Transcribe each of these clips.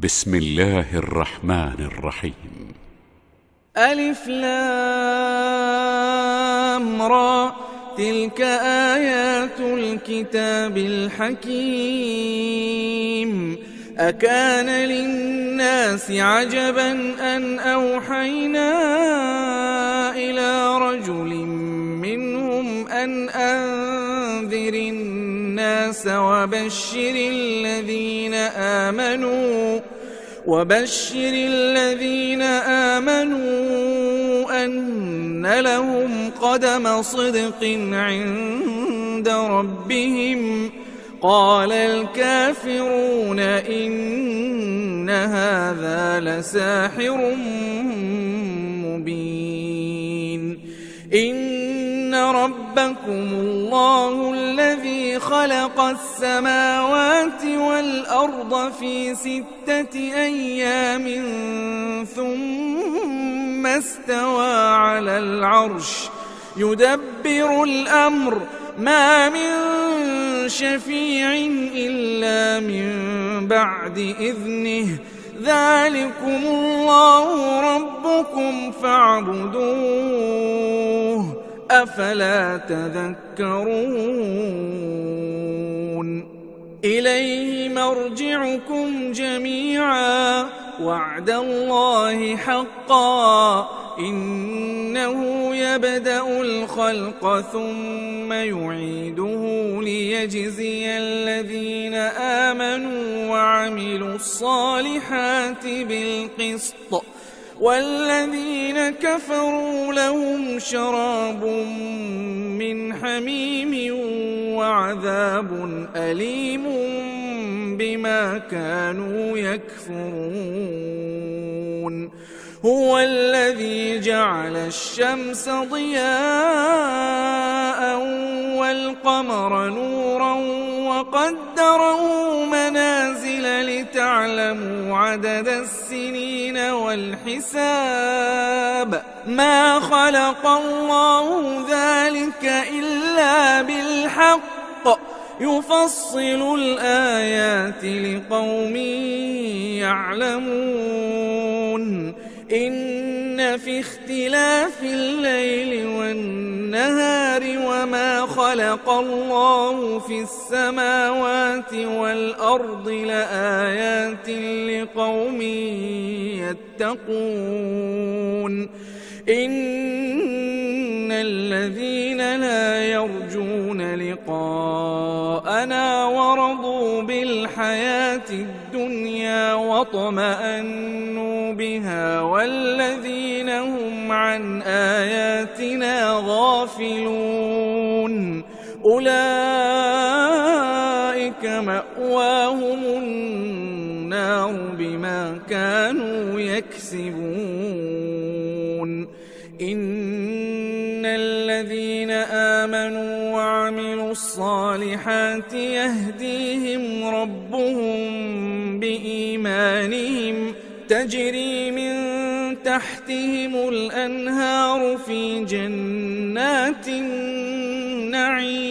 بسم الله الرحمن الرحيم. ألف لام را، تلك آيات الكتاب الحكيم. أكان للناس عجبا أن أوحينا إلى رجل منهم أن أنذر الناس وبشر الذين آمنوا أن لهم قدم صدق عند ربهم. قال الكافرون إن هذا لساحر مبين. إن ربكم الله الذي خلق السماوات والأرض في 6 أيام ثم استوى على العرش يدبر الأمر، ما من شفيع إلا من بعد إذنه. ذلكم الله ربكم فاعبدوه، أفلا تذكرون. إليه مرجعكم جميعا، وعد الله حقا، إنه يبدأ الخلق ثم يعيده ليجزي الذين آمنوا وعملوا الصالحات بالقسط، والذين كفروا لهم شراب من حميم وعذاب أليم بما كانوا يكفرون. هو الذي جعل الشمس ضياء والقمر نورا وقدره منازل لتعلموا عدد السنين والحساب. ما خلق الله ذلك إلا بالحق، يفصل الآيات لقوم يعلمون. إن في اختلاف الليل والنهار وما خلق الله في السماوات والأرض لآيات لقوم يتقون. إن الذين لا يرجون لقاءنا ورضوا بالحياة الدنيا واطمأنوا بها والذين هم عن آياتنا غافلون أولئك مأواهم النار بما كانوا يكسبون. إن الذين آمنوا وعملوا الصالحات يهديهم ربهم بإيمانهم، تجري من تحتهم الأنهار في جنات النعيم.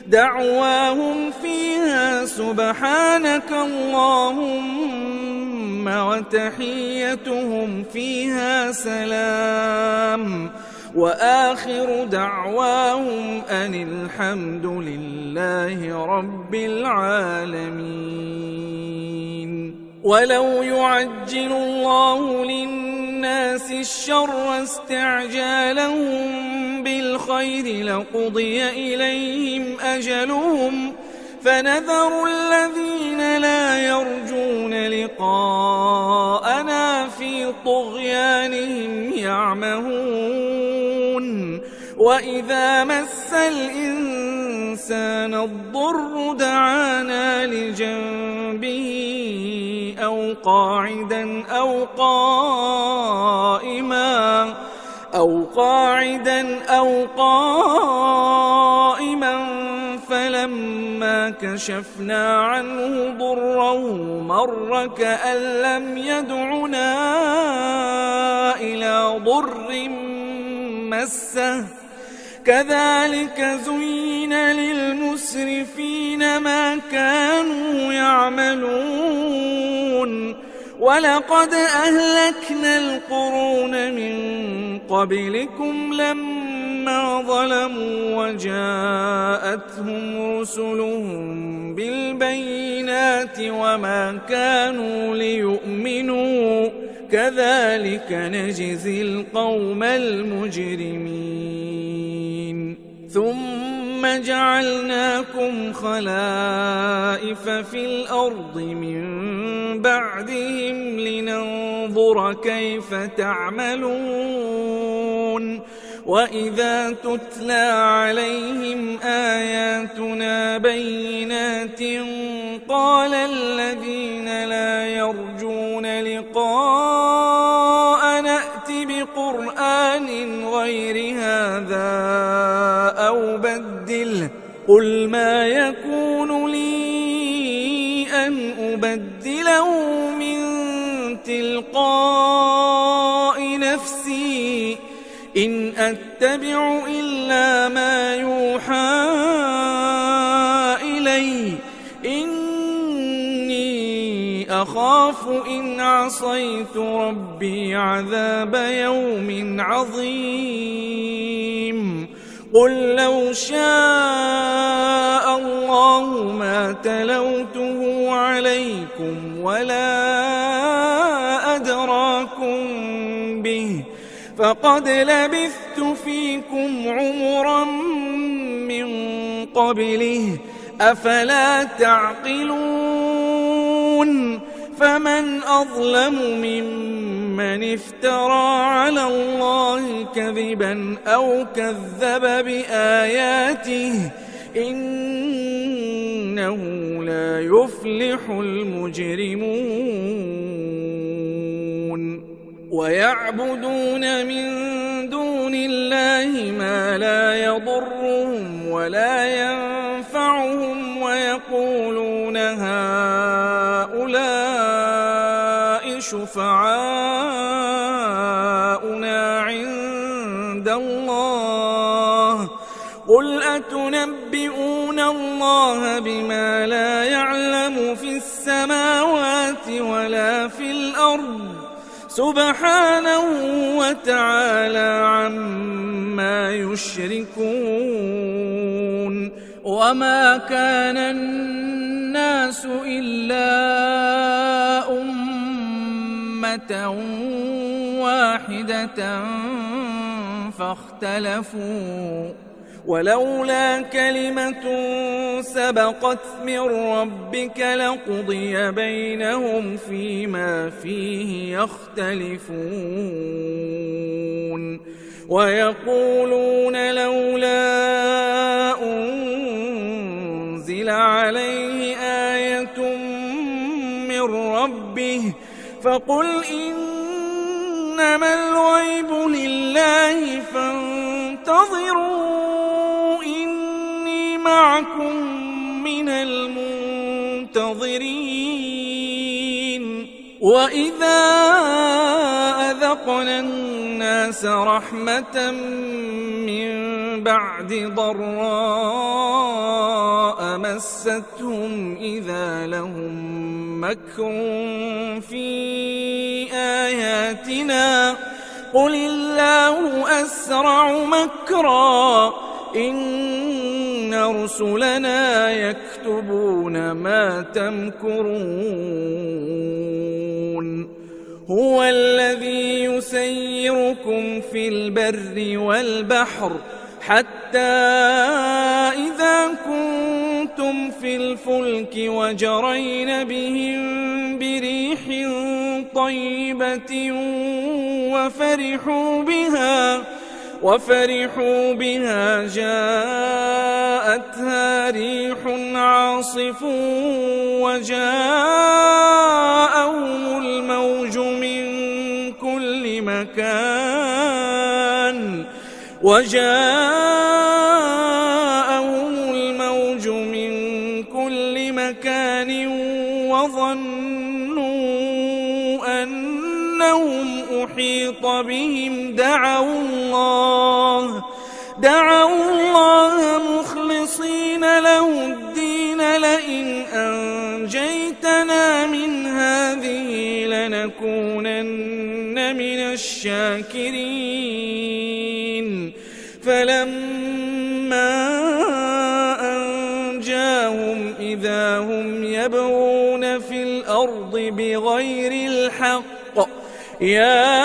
دعواهم فيها سبحانك اللهم وتحيتهم فيها سلام، وآخر دعواهم أن الحمد لله رب العالمين. ولو يعجل الله للناس الشر استعجالهم بالخير لقضي إليهم أجلهم، فنذر الذين لا يرجون لقاءنا في طغيانهم يعمهون. وإذا مس الإنسان الضر دعانا لجنبه أو قاعدا أو قائما فلما كشفنا عنه ضره مر كأن لم يدعنا إلى ضر مسه. كذلك زين للمسرفين ما كانوا يعملون. ولقد أهلكنا القرون من قبلكم لما ظلموا وجاءتهم رسلهم بالبينات وما كانوا ليؤمنوا كذلك نجزي القوم المجرمين ثم جعلناكم خلائف في الأرض من بعدهم لننظر كيف تعملون وإذا تتلى عليهم آياتنا بينات قال الذين لا يرجون لقاء نأت بقرآن غير هذا أو بدله قل ما يكون لي أن أبدله من تلقاء نفسي إن أتبع إلا ما يوحى إلي إني أخاف إن عصيت ربي عذاب يوم عظيم قل لو شاء الله ما تلوته عليكم ولا أدراكم به فقد لبثت فيكم عمرا من قبله أفلا تعقلون فمن أظلم ممن افترى على الله كذبا أو كذب بآياته إنه لا يفلح المجرمون ويعبدون من دون الله ما لا يضرهم ولا ينفعهم ويقولون هؤلاء شفعاؤنا عند الله قل أتنبئون الله بما لا يعلم في السماوات ولا في الأرض سبحانه وتعالى عما يشركون وما كان الناس إلا أمة واحدة فاختلفوا ولولا كلمة سبقت من ربك لقضي بينهم فيما فيه يختلفون ويقولون لولا أنزل عليه آية من ربه فقل إنما الغيب لله فانتظروا إني معكم من المنتظرين وإذا أذقنا الناس رحمة من بعد ضراء مستهم إذا لهم مكر في آياتنا قل الله أسرع مكرا إن رسلنا يكتبون ما تمكرون هو الذي يسيركم في البر والبحر حتى إذا كنتم في الفلك وجرين بهم بريح طيبة وفرحوا بها جاءتها ريح عاصف وجاءهم الموج من كل مكان وظنوا أنهم أحيط بهم دعوا الله مخلصين له الدين لئن أنجيتنا من هذه لتكونن من الشاكرين فلما أنجاهم إذا هم يبغون في الأرض بغير الحق يا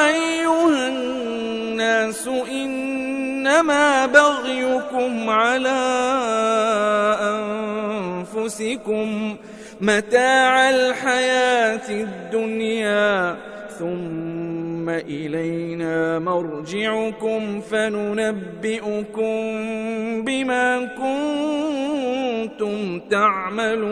أيها الناس إنما بغيكم على أنفسكم متاع الحياة الدنيا ثم إلينا مرجعكم فننبئكم بما كنتم تعملون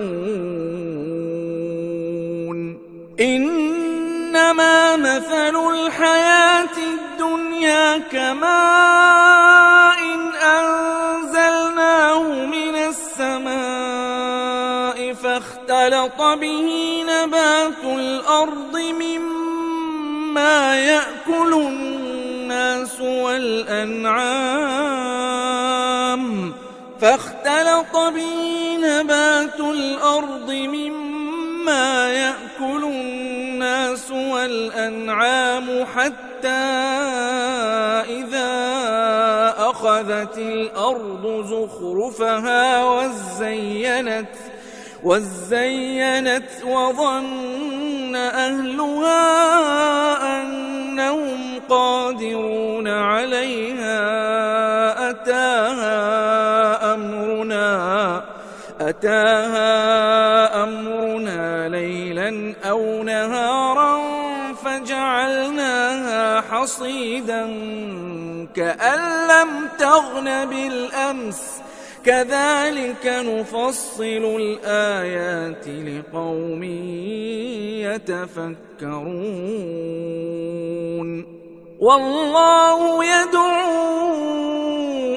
إنما مثل الحياة الدنيا كماء أنزلناه من السماء فاختلط به نبات الأرض مما يأكل الناس والأنعام حتى إذا أخذت الأرض زخرفها وزينت وظن أهلها أنهم قادرون عليها أتاها أمرنا ليلا أو نهارا فجعلناها حصيدا كأن لم تغن بالأمس كذلك نفصل الآيات لقوم يتفكرون والله يدعو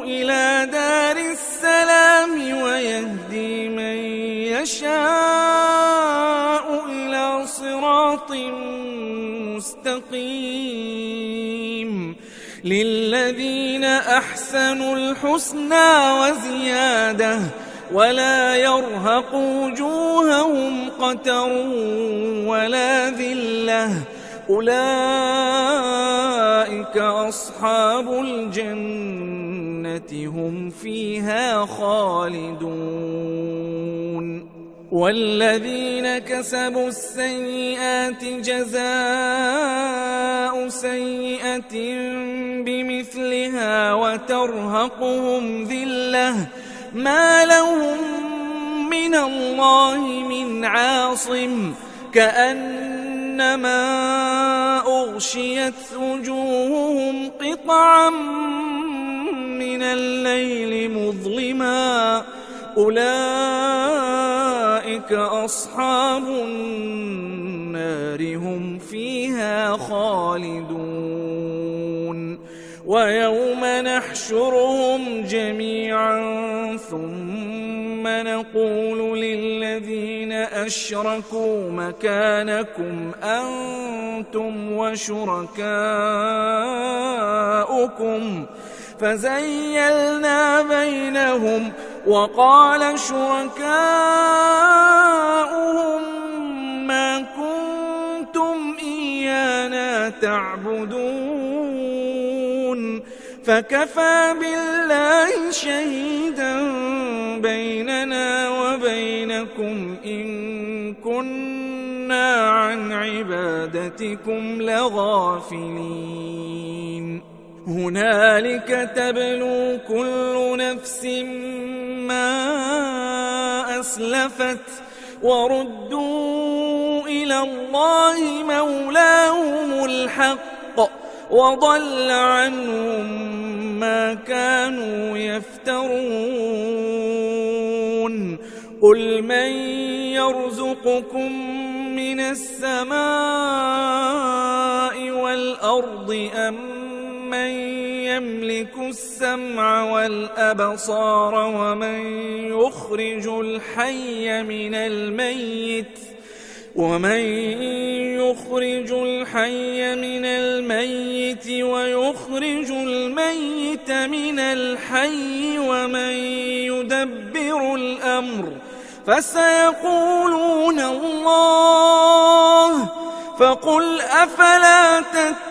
إلى دار السلام ويهدي من يشاء إلى صراط مستقيم للذين أحسنوا الحسنى وزيادة ولا يرهق وجوههم قتر ولا ذلة أولئك أصحاب الجنة هم فيها خالدون والذين كسبوا السيئات جزاء سيئة بمثلها وترهقهم ذلة ما لهم من الله من عاصم كأنما أغشيت وجوههم قطعا من الليل مظلما أولئك أصحاب النار هم فيها خالدون ويوم نحشرهم جميعا ثم نقول للذين أشركوا مكانكم أنتم وشركاؤكم فزيلنا بينهم وقال شركاؤهم ما كنتم إيانا تعبدون فكفى بالله شهيدا بيننا وبينكم إن كنا عن عبادتكم لغافلين هنالك تبلو كل نفس ما أسلفت وردوا إلى الله مولاهم الحق وضل عنهم ما كانوا يفترون قل من يرزقكم من السماء والأرض أم من يملك السمع والأبصار ومن يخرج الحي من الميت ويخرج الميت من الحي ومن يدبر الأمر فسيقولون الله فقل أفلا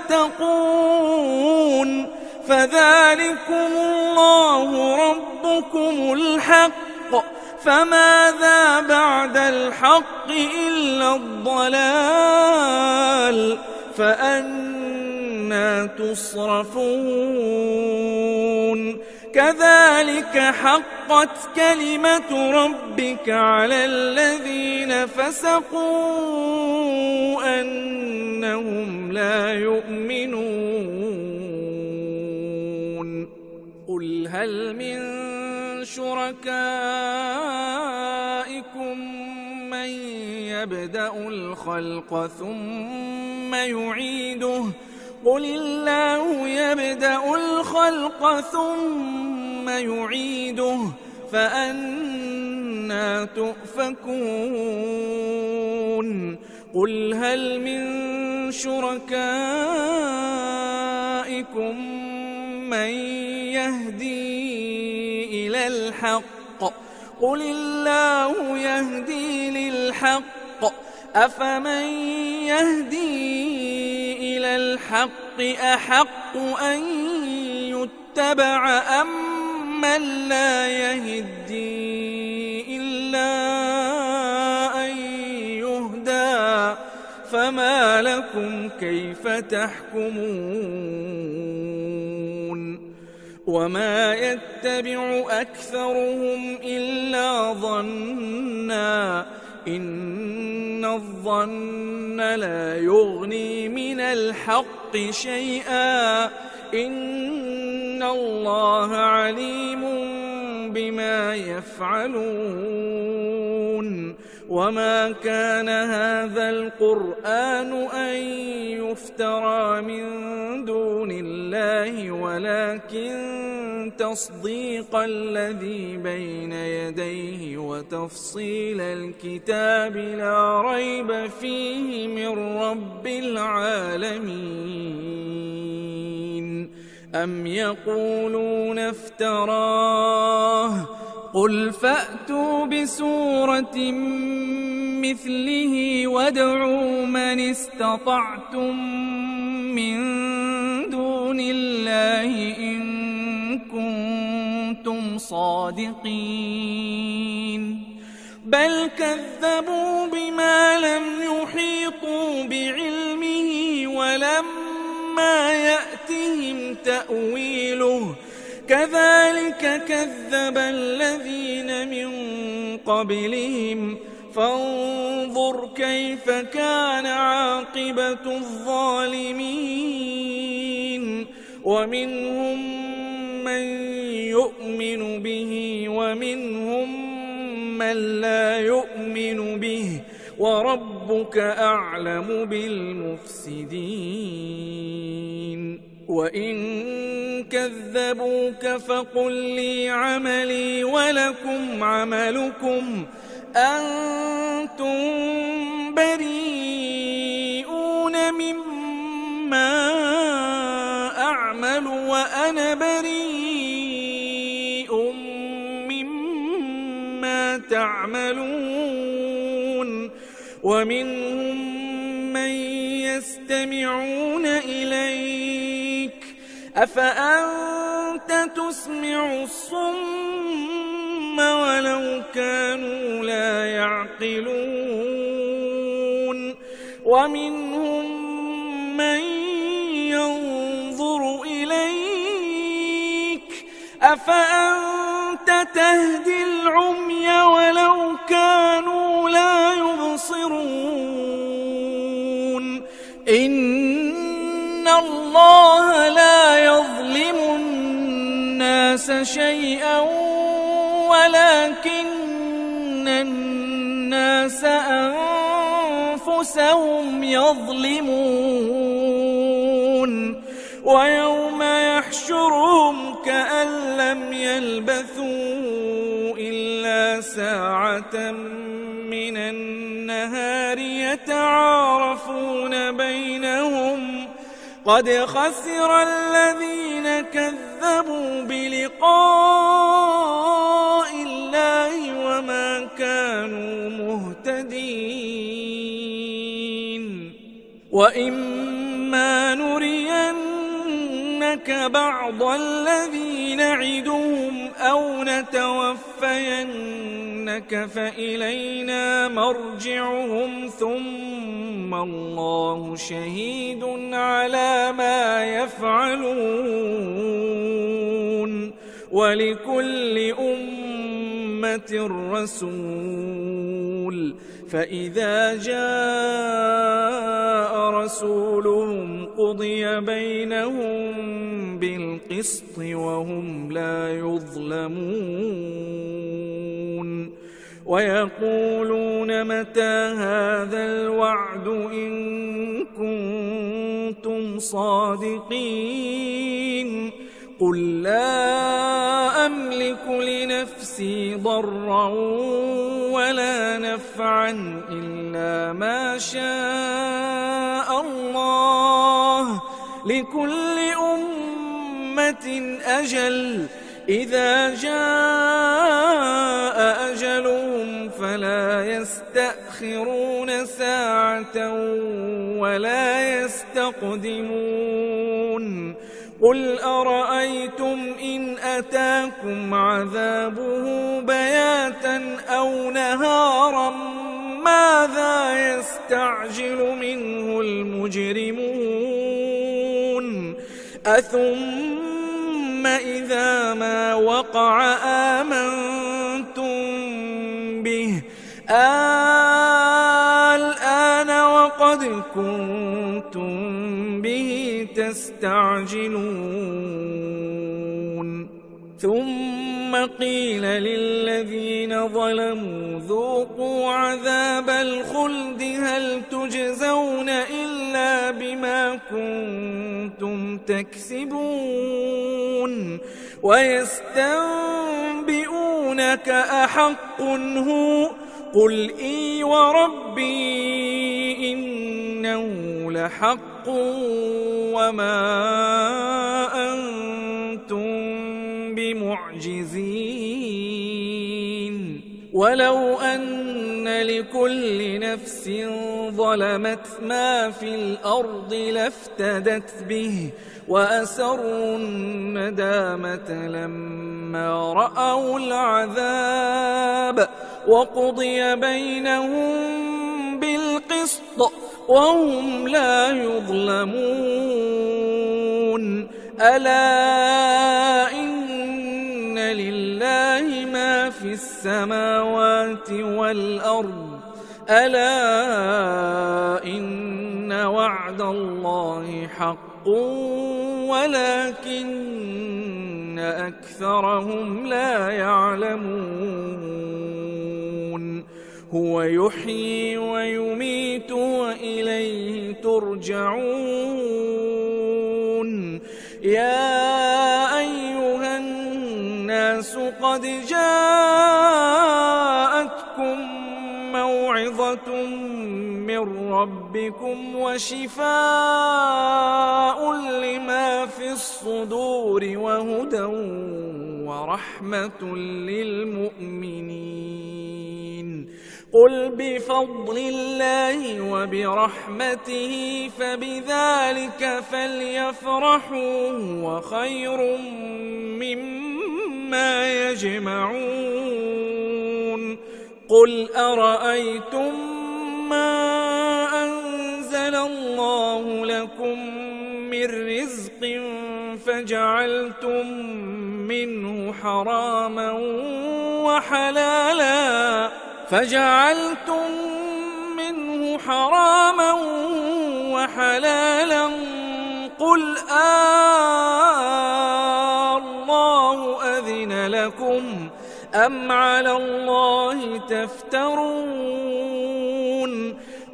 تتقون فذلكم الله ربكم الحق فماذا بعد الحق إلا الضلال فأنى تصرفون كذلك حقت كلمة ربك على الذين فسقوا أنهم لا يؤمنون قل هل من شركائكم من يبدأ الخلق ثم يعيده قل الله يبدأ الخلق ثم يعيده فأنى تؤفكون قل هل من شركائكم من يهدي إلى الحق قل الله يهدي للحق أفمن يهدي إلى الحق أحق أن يتبع أم من لا يهدي إلا أن يهدى فما لكم كيف تحكمون وما يتبع أكثرهم إلا ظنّا إن الظن لا يغني من الحق شيئا إن الله عليم بما يفعلون وما كان هذا القرآن أن يفترى من دون الله ولكن تصديق الذي بين يديه وتفصيل الكتاب لا ريب فيه من رب العالمين أم يقولون افتراه قل فأتوا بسورة مثله وادعوا من استطعتم من دون الله إن كنتم صادقين بل كذبوا بما لم يحيطوا بعلمه ولما يأتهم تأويله كذلك كذب الذين من قبلهم فانظر كيف كان عاقبة الظالمين ومنهم من يؤمن به ومنهم من لا يؤمن به وربك أعلم بالمفسدين وإن كذبوك فقل لي عملي ولكم عملكم أنتم بريئون مما أعمل وأنا بريء مما تعملون ومنهم من يستمعون إليك أفأنت تسمع الصم ولو كانوا لا يعقلون ومنهم من ينظر إليك أفأنت تهدي العمي ولو كانوا لا يبصرون إن الله لا يظلم الناس شيئا ولكن الناس أنفسهم يظلمون ويوم يحشرهم كأن لم يلبثوا إلا ساعة من النهار يتعارفون بينهم قد خسر الذين كذبوا بلقاء الله وما كانوا مهتدين وإما نرينك بعض الذي نعدهم أو نتوفينك فإلينا مرجعهم ثم الله شهيد على ما يفعلون ولكل أمة رسول فإذا جاء رسولهم قضي بينهم بالقسط وهم لا يظلمون ويقولون متى هذا الوعد إن كنتم صادقين قل لا أملك لنفسي ضرا ولا نفعا إلا ما شاء الله لكل أمة أجل إذا جاء أجلهم فلا يستأخرون ساعة ولا يستقدمون قل أرأيتم إن أتاكم عذابه بياتا أو نهارا ماذا يستعجل منه المجرمون أثم إذا ما وقع آمنتم به الآن وقد كنتم به تستعجلون ثم قيل للذين ظلموا ذوقوا عذاب الخلد هل تجزون إلا بما كنتم تكسبون ويستنبئونك أحق هو قل إي وربي إنه لحق وما أنتم بمعجزين ولو أن لكل نفس ظلمت ما في الأرض لافتدت به وأسروا الندامة لما رأوا العذاب وقضي بينهم بالقسط وهم لا يظلمون ألا إن لله ما في السماوات والأرض ألا إن وعد الله حق ولكن أكثرهم لا يعلمون هو يحيي ويميت وإليه ترجعون يا أيها الناس قد جاءتكم موعظة من ربكم وشفاء لما في الصدور وهدى ورحمة للمؤمنين قل بفضل الله وبرحمته فبذلك فليفرحوا هو خير مما يجمعون قل أرأيتم ما أنزل الله لكم من رزق فجعلتم منه حراما وحلالا قل الله أذن لكم أم على الله تفترون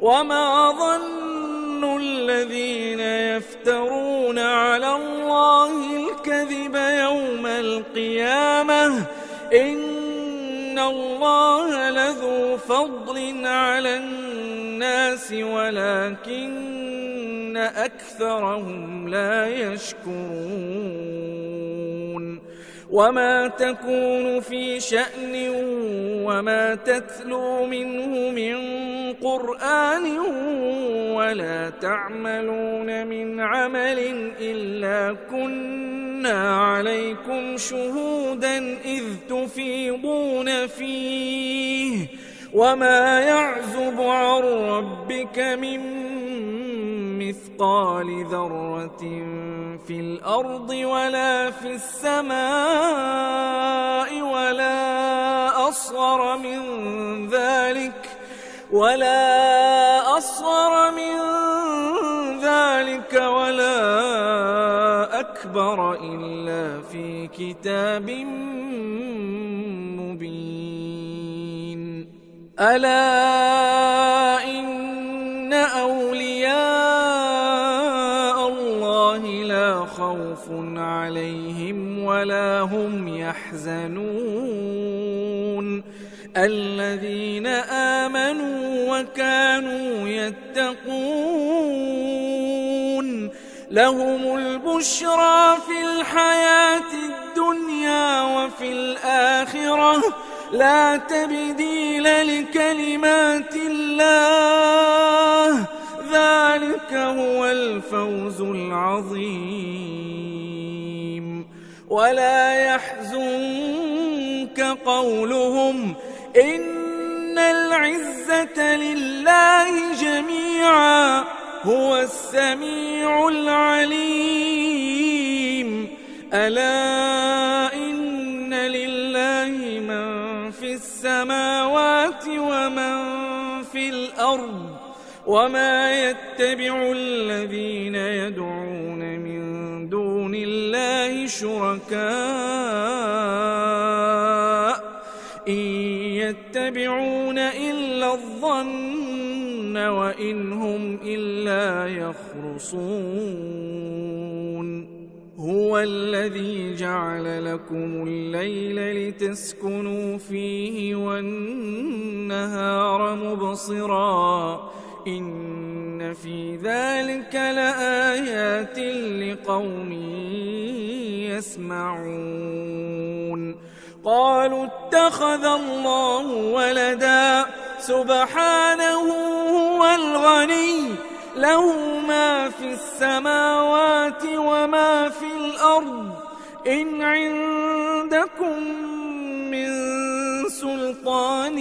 وما ظن الذين يفترون على الله الكذب يوم القيامة إن الله لذو فضل على الناس ولكن أكثرهم لا يشكرون وما تكون في شأن وما تتلو منه من قرآن ولا تعملون من عمل إلا كنا عليكم شهودا إذ تفيضون فيه وما يعزب عن ربك من مثقال ذرة في الأرض ولا في السماء ولا أصغر من ذلك ولا أكبر إلا في كتاب مبين. ألا إن أولياء الله لا خوف عليهم ولا هم يحزنون الذين آمنوا وكانوا يتقون لهم البشرى في الحياة الدنيا وفي الآخرة لا تبديل لكلمات الله ذلك هو الفوز العظيم. ولا يحزنك قولهم إن العزة لله جميعا هو السميع العليم. ألا إن لله من في السماوات ومن في الأرض وما يتبع الذين يدعون من دون الله شركاء إن يتبعون إلا الظن وإن هم إلا يخرصون. هو الذي جعل لكم الليل لتسكنوا فيه والنهار مبصرا إن في ذلك لآيات لقوم يسمعون. قالوا اتخذ الله ولدا سبحانه هو الغني له ما في السماوات وما في الأرض إن عندكم من سلطان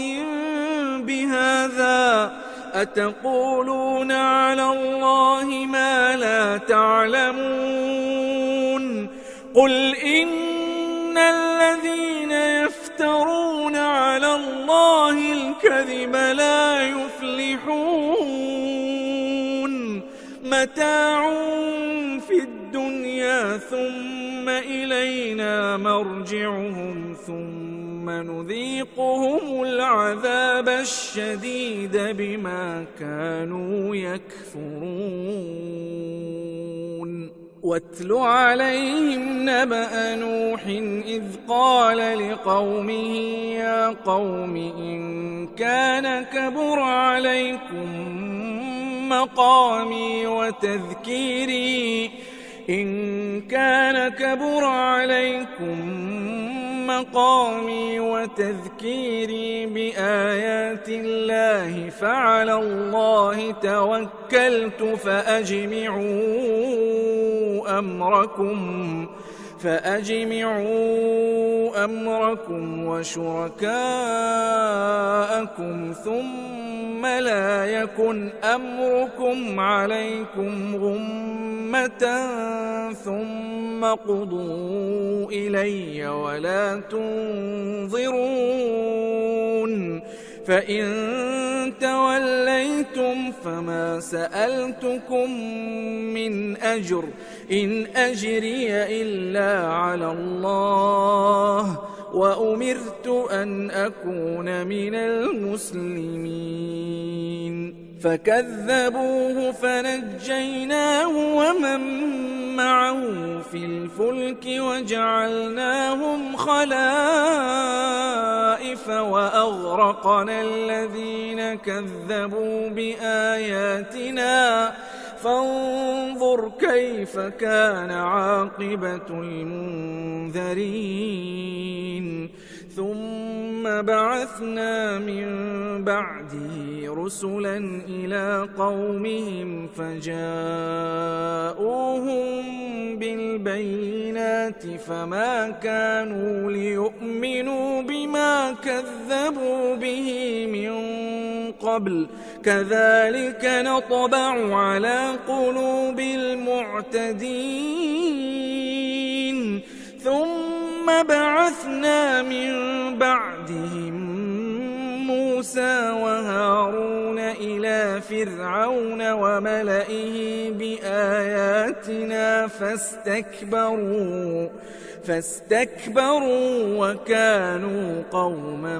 بهذا أتقولون على الله ما لا تعلمون. قل إن الذين يفترون على الله الكذب لا يفلحون متاع في الدنيا ثم إلينا مرجعهم ثم نذيقهم العذاب الشديد بما كانوا يكفرون. واتل عليهم نبأ نوح إذ قال لقومه يا قوم إن كان كبر عليكم مقامي وتذكيري بآيات الله فعلى الله توكلت فأجمعوا أمركم وشركاءكم ثم لا يكن أمركم عليكم غمة ثم قضوا إلي ولا تنظرون. فإن توليتم فما سألتكم من أجر إن أجري إلا على الله وأمرت أن أكون من المسلمين. فكذبوه فنجيناه ومن معه في الفلك وجعلناهم خلائف وأغرقنا الذين كذبوا بآياتنا فانظر فانظر كيف كان عاقبة المنذرين ثم بعثنا من بعده رسلا إلى قومهم فجاءوهم بالبينات فما كانوا ليؤمنوا بما كذبوا به من قبل كذلك نطبع على قلوب المعتدين ثم بعثنا من بعدهم موسى وهارون إلى فرعون وملئه بآياتنا فاستكبروا وكانوا قوما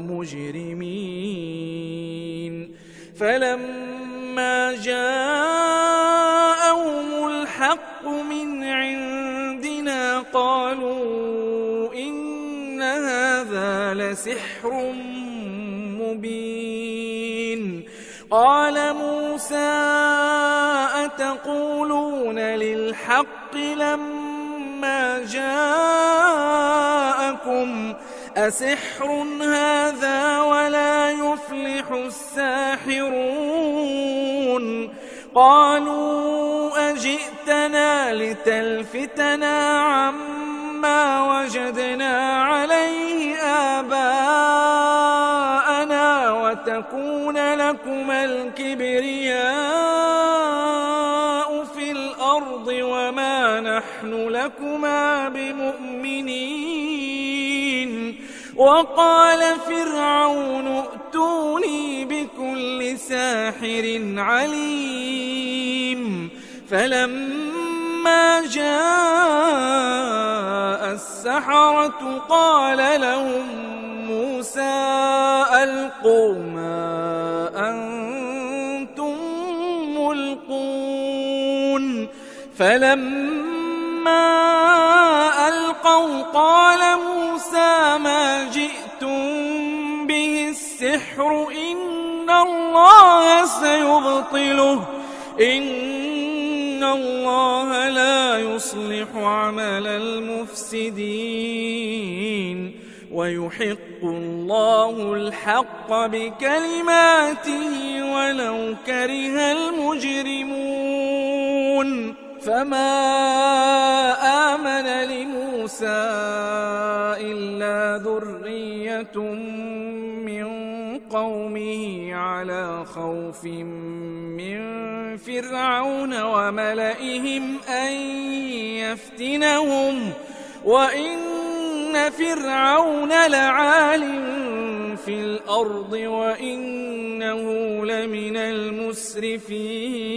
مجرمين فلما جاءهم الحق من عندنا قالوا إن هذا لسحر مبين قال موسى أتقولون للحق لما جاءكم أسحر هذا ولا يفلح الساحرون قالوا أجئتنا لتلفتنا عما وجدنا عليه آباءنا وتكون لكما الكبرياء في الأرض وما نحن لكما بمؤمنين وقال فرعون ائتوني بكل ساحر عليم فلما جاء السحرة قال لهم موسى ألقوا ما أنتم ملقون فلما ألقوا قال موسى ما جئتم به السحر إن الله سيبطله إن الله لا يصلح عمل المفسدين ويحق الله الحق بكلماته ولو كره المجرمون فما آمن لموسى إلا ذرية من قومه على خوف من فرعون وملئهم أن يفتنهم وإن فرعون لعال في الأرض وإنه لمن المسرفين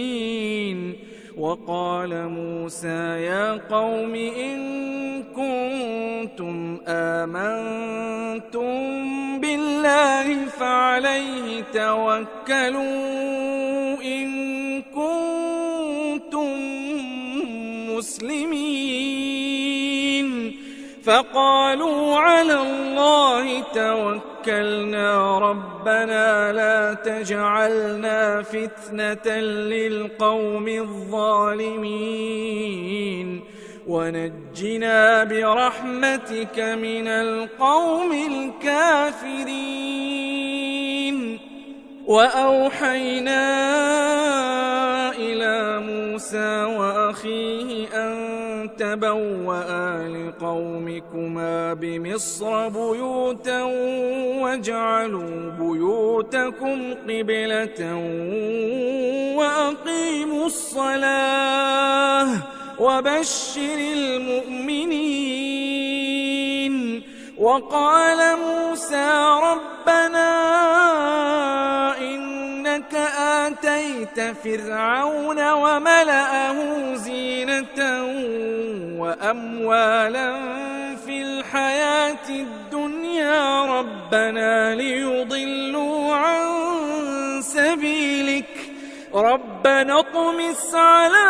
وقال موسى يا قوم إن كنتم آمنتم بالله فعليه توكلوا إن كنتم مسلمين فقالوا على الله توكلنا ربنا لا تجعلنا فتنة للقوم الظالمين ونجنا برحمتك من القوم الكافرين وأوحينا إلى موسى وأخيه أن تبوأ لقومكما بمصر بيوتا واجعلوا بيوتكم قبلة وأقيموا الصلاة وبشر المؤمنين وقال موسى ربنا إنك آتيت فرعون وملأه زينة وأموالا في الحياة الدنيا ربنا ليضلوا عن سبيلك ربنا اطمس على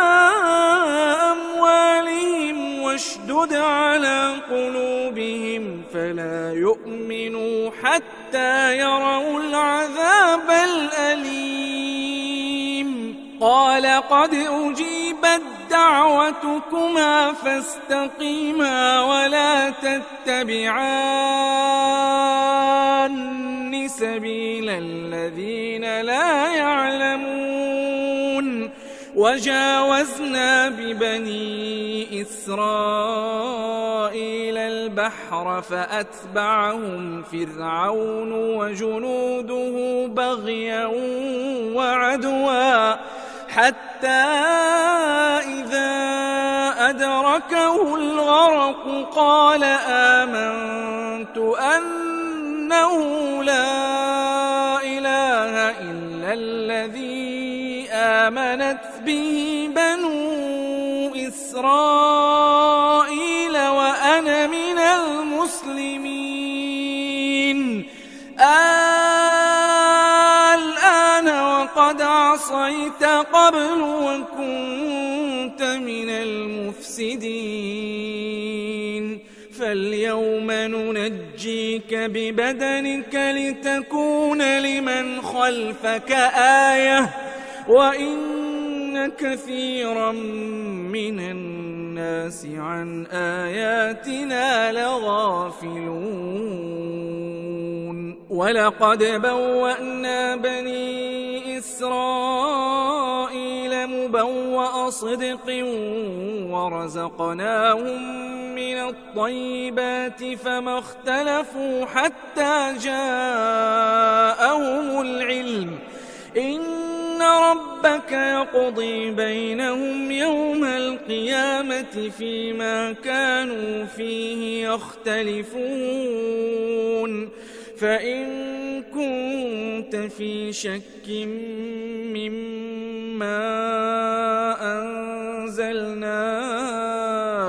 أموالهم واشدد على قلوبهم فلا يؤمنوا حتى يروا العذاب الأليم قال قد أجيبت دعوتكما فاستقيما ولا تتبعان سبيل الذين لا يعلمون وجاوزنا ببني إسرائيل البحر فأتبعهم فرعون وجنوده بغيا وعدوا حتى إذا أدركه الغرق قال آمنت أنه لا إله إلا الذي آمنت به بنو إسرائيل وأنا من المسلمين الآن وقد عصيت قبل وكنت من المفسدين فاليوم ننجيك ببدنك لتكون لمن خلفك آية وإن كثيرا من الناس عن آياتنا لغافلون ولقد بوأنا بني إسرائيل مبوأ صدق ورزقناهم من الطيبات فما اختلفوا حتى جاءهم العلم إن ربك يقضي بينهم يوم القيامة فيما كانوا فيه يختلفون فإن كنت في شك مما أنزلنا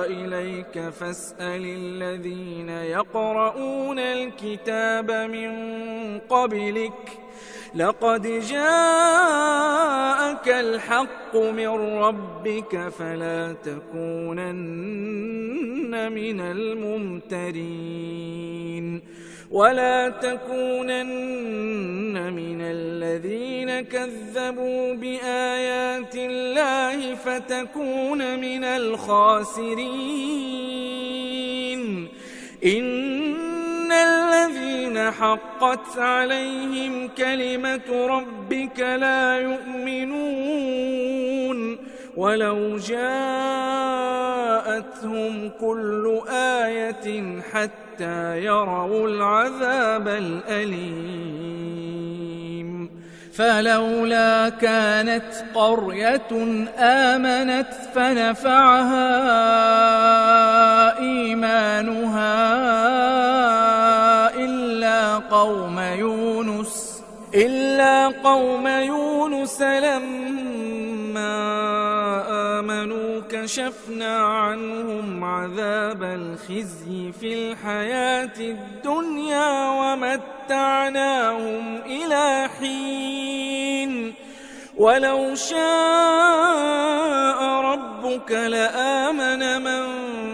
إليك فاسأل الذين يقرؤون الكتاب من قبلك لقد جاءك الحق من ربك فلا تكونن من الممترين ولا تكونن من الذين كذبوا بآيات الله فتكون من الخاسرين إن الذين حقت عليهم كلمة ربك لا يؤمنون ولو جاءتهم كل آية حتى يروا العذاب الأليم فلولا كانت قرية آمنت فنفعها إيمانها إلا قوم يونس لما آمنوا كشفنا عنهم عذاب الخزي في الحياة الدنيا ومتعناهم إلى حين ولو شاء ربك لآمن من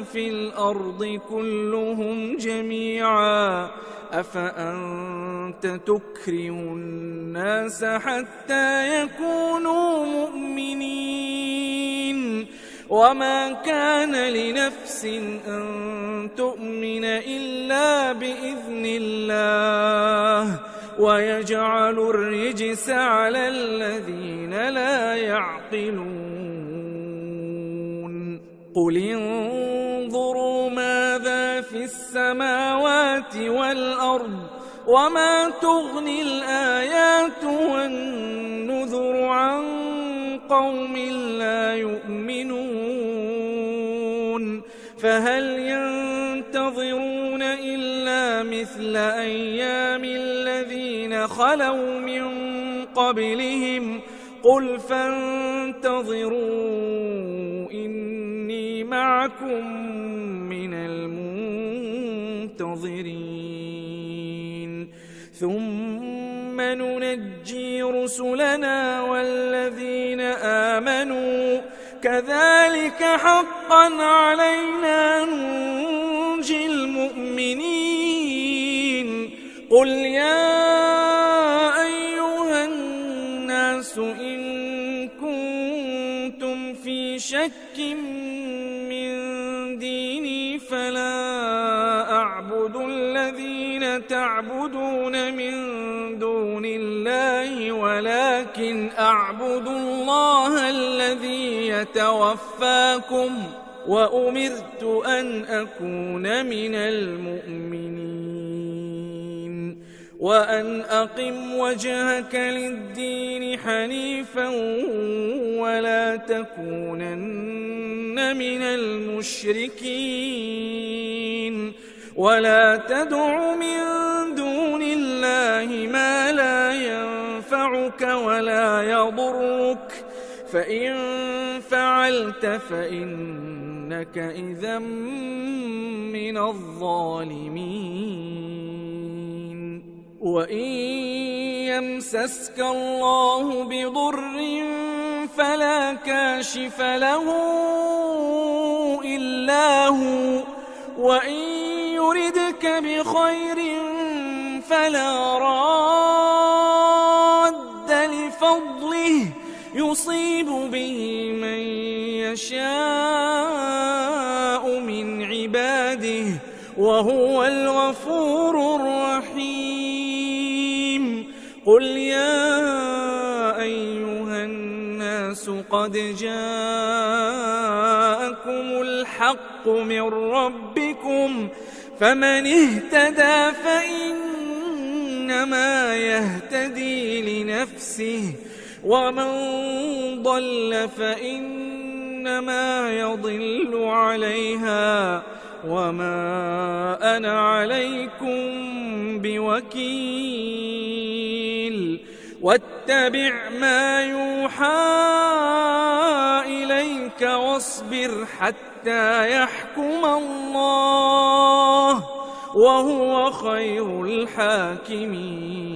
في الأرض كلهم جميعا أفأنت تكره الناس حتى يكونوا مؤمنين وما كان لنفس أن تؤمن إلا بإذن الله ويجعل الرجس على الذين لا يعقلون قل انظروا ماذا في السماوات والأرض وما تغني الآيات والنذر عن قوم لا يؤمنون فهل ينتظرون إلا مثل أيام الذين خلوا من قبلهم قل فانتظروا إني معكم من المنتظرين ثم ننجي رسلنا والذين آمنوا كذلك حقا علينا ننجي المؤمنين قل يا أيها الناس إن كنتم في شك من ديني فلا أعبد الذين تعبدون من دون الله ولكن أعبد الله الذي يتوفاكم وأمرت أن أكون من المؤمنين وأن أقم وجهك للدين حنيفا ولا تكونن من المشركين ولا تدع من دون الله ما لا ينفعك ولا يضرك فإن فعلت فإنك إذا من الظالمين وإن يمسسك الله بضر فلا كاشف له إلا هو وإن يردك بخير فلا راد لفضله يصيب به من يشاء من عباده وهو الغفور الرحيم قل يا أيها الناس قد جاءكم الحق من ربكم فمن اهتدى فإنما يهتدي لنفسه ومن ضل فإنما يضل عليها وما أنا عليكم بوكيل واتبع ما يوحى إليك واصبر حتى يحكم الله وهو خير الحاكمين